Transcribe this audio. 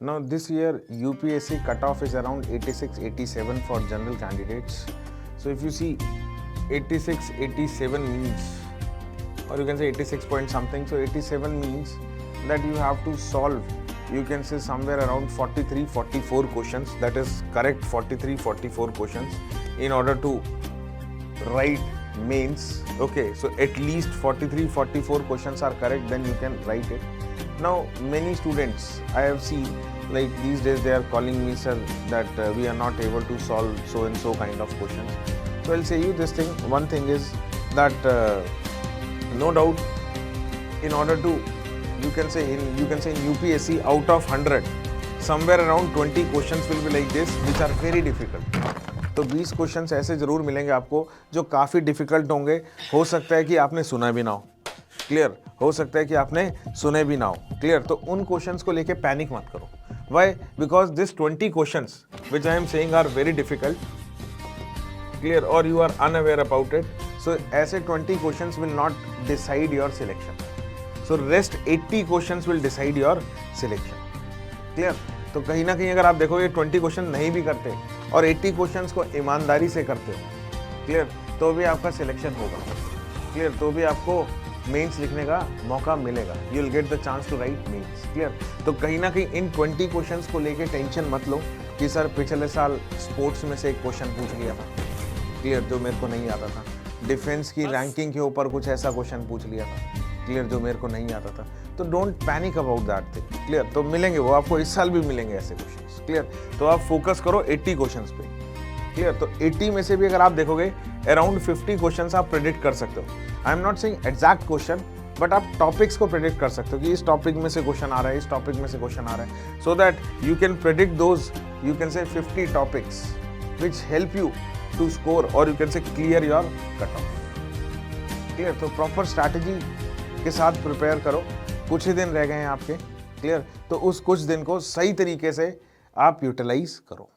Now this year UPSC cutoff is around 86-87 for general candidates. So if you see 86-87 means, or you can say 86 point something, so 87 means that you have to solve, you can say somewhere around 43-44 questions, that is correct 43-44 questions in order to write mains. Okay, so at least 43-44 questions are correct, then you can write it. Now many students I have seen, like these days they are calling me, sir, that we are not able to solve so and so kind of questions. So I'll say you this thing, one thing is that no doubt, in order to, you can say in UPSC, out of 100 somewhere around 20 questions will be like this which are very difficult. तो 20 questions ऐसे ज़रूर मिलेंगे आपको जो काफ़ी difficult होंगे, हो सकता है कि आपने सुना भी ना हो, क्लियर, हो सकता है कि आपने सुने भी ना हो, क्लियर। तो उन क्वेश्चंस को लेके पैनिक मत करो। Why? Because this 20 questions which I am saying are very difficult, clear, और you are unaware about it. So ऐसे 20 questions will not decide your selection, so rest 80 questions will decide your selection, clear. तो कहीं ना कहीं अगर आप देखोगे 20 question नहीं भी करते और 80 क्वेश्चंस को ईमानदारी से करते हो, क्लियर, तो भी आपका सिलेक्शन होगा, क्लियर, तो भी आपको मेंस लिखने का मौका मिलेगा, you will get the chance to write mains, clear. तो कहीं ना कहीं इन 20 क्वेश्चंस को लेके टेंशन मत लो कि सर पिछले साल स्पोर्ट्स में से एक क्वेश्चन पूछ लिया था, क्लियर, जो मेरे को नहीं आता था, डिफेंस की रैंकिंग के ऊपर कुछ ऐसा क्वेश्चन पूछ लिया था, क्लियर, जो मेरे को नहीं आता था। तो don't panic about that thing, clear. तो मिलेंगे वो आपको, इस साल भी मिलेंगे ऐसे क्वेश्चंस, क्लियर। तो आप फोकस करो 80 क्वेश्चंस पे, क्लियर। तो 80 में से भी अगर आप देखोगे अराउंड 50 क्वेश्चंस आप प्रेडिक्ट कर सकते हो। I am not saying exact question, but आप टॉपिक्स को प्रेडिक्ट कर सकते हो कि इस टॉपिक में से क्वेश्चन आ रहा है, इस टॉपिक में से क्वेश्चन आ रहा है, so that you can predict those, you can say 50 topics which help you to score, और you can say clear your cut off, clear. तो प्रॉपर स्ट्रैटेजी के साथ प्रिपेयर करो, कुछ ही दिन रह गए हैं आपके, क्लियर। तो उस कुछ दिन को सही तरीके से आप यूटिलाइज करो।